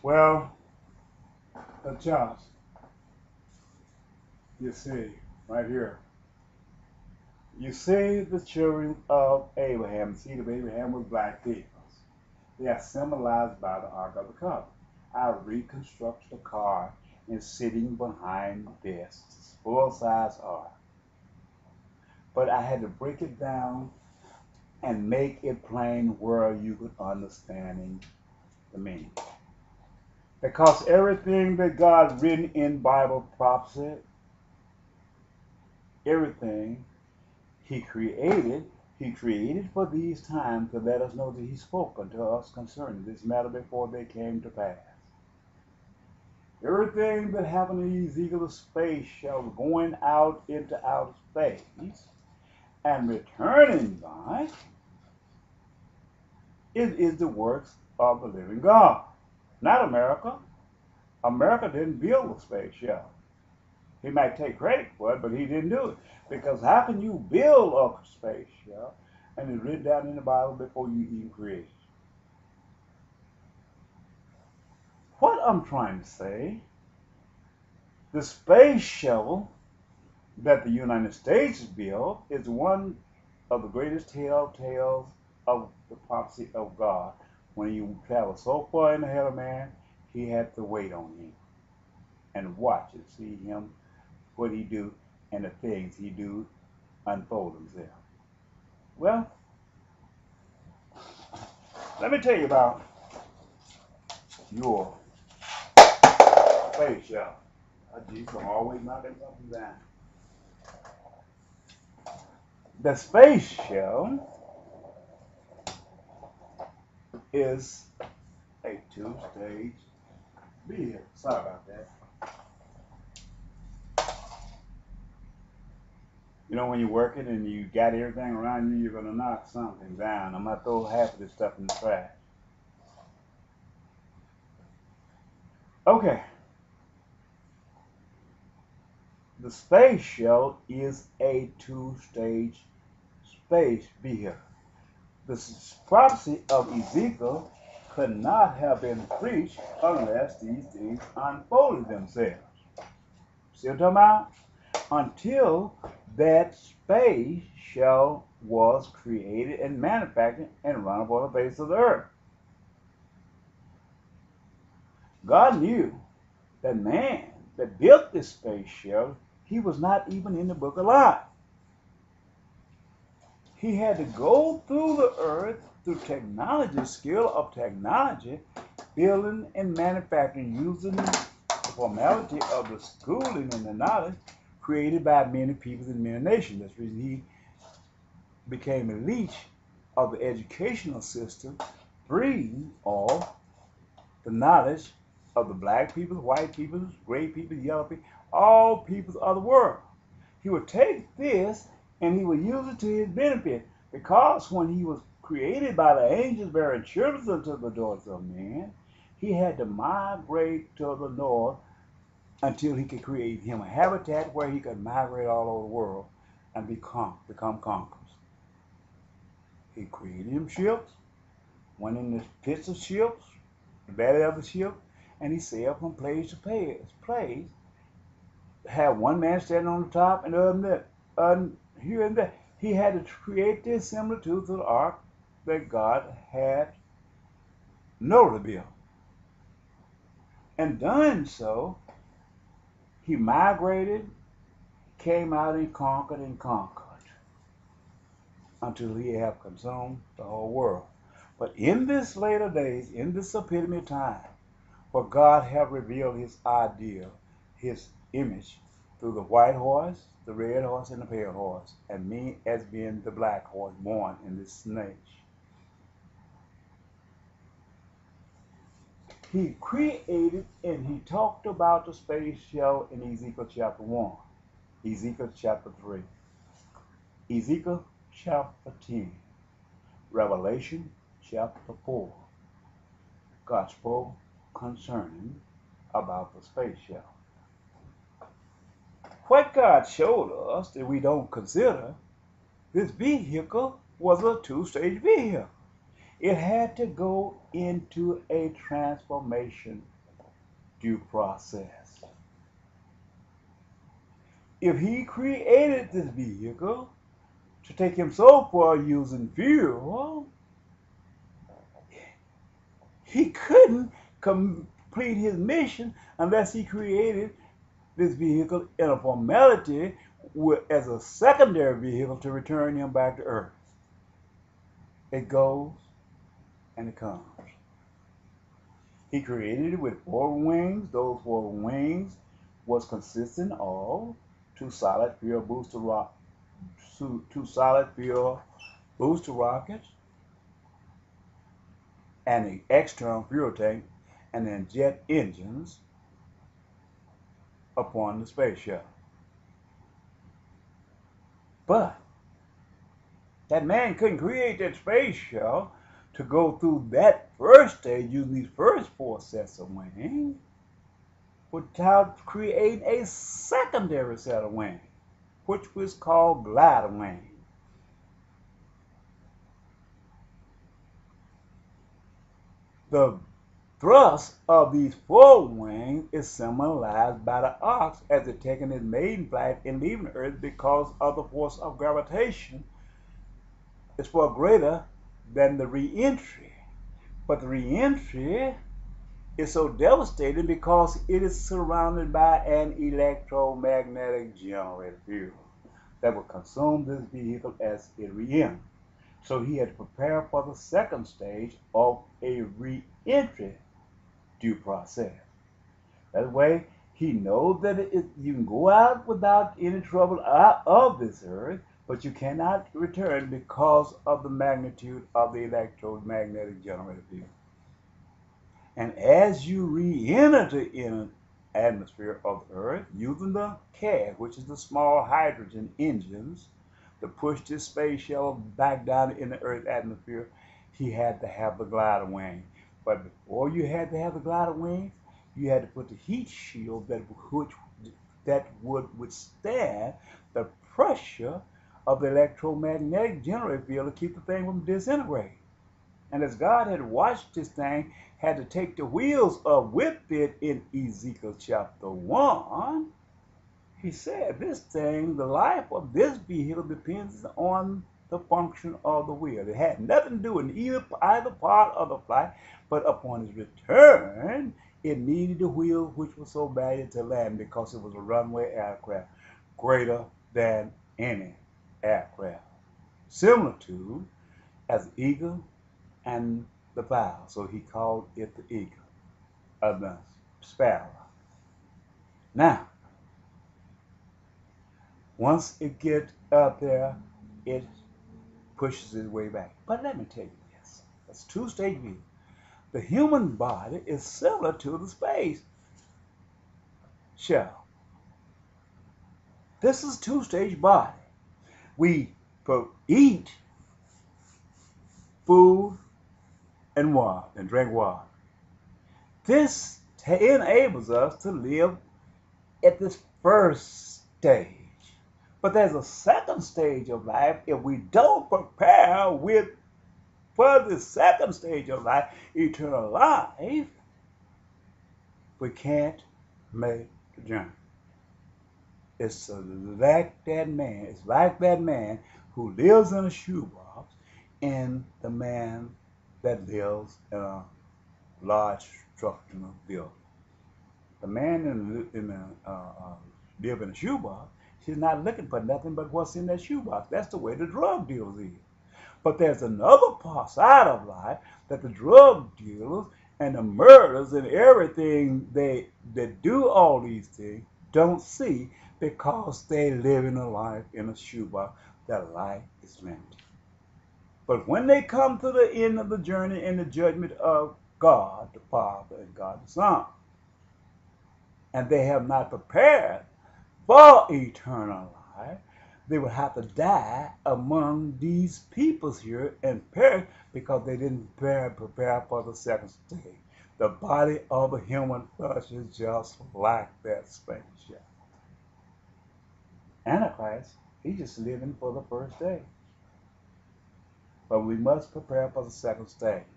Well, Charles, you see, right here, you see the children of Abraham. The seed of Abraham was black people. They are symbolized by the Ark of the Covenant. I reconstructed the car and sitting behind this full-size ark. But I had to break it down and make it plain where you could understand the meaning. Because everything that God written in Bible prophecy, everything He created for these times to let us know that He spoke unto us concerning this matter before they came to pass. Everything that happened in Ezekiel's space shall going out into outer space and returning back, it is the works of the living God, not America. America didn't build the space shuttle. He might take credit for it, but he didn't do it. Because how can you build a space shuttle and it's written down in the Bible before you even create it? What I'm trying to say, the space shuttle that the United States built is one of the greatest telltales of the prophecy of God. When you travel so far in the head of man, He had to wait on him and watch and see him, what he do, and the things he do unfold themselves. Well, let me tell you about your space shuttle. Jesus, I'm always knocking something down. The space shuttle is a two-stage vehicle. Sorry about that. You know, when you're working and you got everything around you, you're going to knock something down. I'm going to throw half of this stuff in the trash. Okay. The space shuttle is a two-stage space vehicle. The prophecy of Ezekiel could not have been preached unless these things unfolded themselves. See what I'm talking about? Until that space shuttle was created and manufactured and run upon the face of the earth. God knew that man that built this space shuttle, he was not even in the book of life. He had to go through the earth through technology, skill of technology, building and manufacturing, using the formality of the schooling and the knowledge created by many peoples and many nations. That's the reason he became a leech of the educational system, breeding all the knowledge of the black people, white people, gray people, yellow people, all peoples of the world. He would take this and he would use it to his benefit, because when he was created by the angels bearing children unto the daughters of men, he had to migrate to the north until he could create him a habitat where he could migrate all over the world and become conquerors. He created him ships, went in the pits of ships, the belly of the ship, and he sailed from place to place. Had one man standing on the top and the other here and there. He had to create this similitude to the ark that God had Noah build. And done so, he migrated, came out and conquered until he had consumed the whole world. But in this later days, in this epitome time, where God have revealed his idea, his image, through the white horse, the red horse, and the pale horse, and me as being the black horse born in this age. He created and he talked about the space shuttle in Ezekiel chapter 1, Ezekiel chapter 3, Ezekiel chapter 10, Revelation chapter 4. God spoke concerning about the space shuttle. What God showed us that we don't consider, this vehicle was a two-stage vehicle. It had to go into a transformation due process. If he created this vehicle to take him so far using fuel, he couldn't complete his mission unless he created this vehicle in a formality as a secondary vehicle to return him back to Earth. It goes and it comes. He created it with 4 wings. Those 4 wings was consistent of 2 solid fuel booster rockets, and the external fuel tank, and then jet engines upon the space shuttle. But that man couldn't create that space shuttle to go through that first stage using these first 4 sets of wings without creating a secondary set of wings, which was called glider wings. The thrust of these 4 wings is symbolized by the ox as it taking its maiden flight and leaving Earth because of the force of gravitation is far greater than the re-entry. But the re-entry is so devastating because it is surrounded by an electromagnetic generator field that will consume this vehicle as it re-enters. So he had to prepare for the second stage of a re-entry due process. That way, he knows that you can go out without any trouble out of this earth, but you cannot return because of the magnitude of the electromagnetic generator field. And as you re-enter the inner atmosphere of the earth using the CAD, which is the small hydrogen engines, to push this space shuttle back down in the Earth atmosphere, he had to have the glider wing. But before you had to have the glider wings, you had to put the heat shield that would withstand the pressure of the electromagnetic generator field to keep the thing from disintegrating. And as God had watched this thing, had to take the wheels up with it in Ezekiel chapter 1, he said, this thing, the life of this vehicle depends on the function of the wheel. It had nothing to do with either part of the flight, but upon his return, it needed the wheel which was so valuable to land because it was a runway aircraft, greater than any aircraft. Similar to as the eagle and the fowl. So he called it the eagle of the sparrow. Now, once it gets up there, it pushes its way back. But let me tell you this. That's 2-stage view. The human body is similar to the space shuttle. This is 2-stage body. We eat food and water and drink water. This enables us to live at this first stage. But there's a second stage of life. If we don't prepare for the second stage of life, eternal life, we can't make the journey. It's like that man. It's like that man who lives in a shoebox and the man that lives in a large structural building. The man live in a shoebox. He's not looking for nothing but what's in that shoebox. That's the way the drug dealers is. But there's another side of life that the drug dealers and the murderers and everything that do all these things don't see because they live in a life in a shoebox. That life is empty. But when they come to the end of the journey in the judgment of God the Father and God the Son, and they have not prepared for eternal life, they will have to die among these peoples here and perish because they didn't prepare for the second stage. The body of the human flesh is just like that spaceship. Antichrist, he's just living for the first day. but we must prepare for the second stage.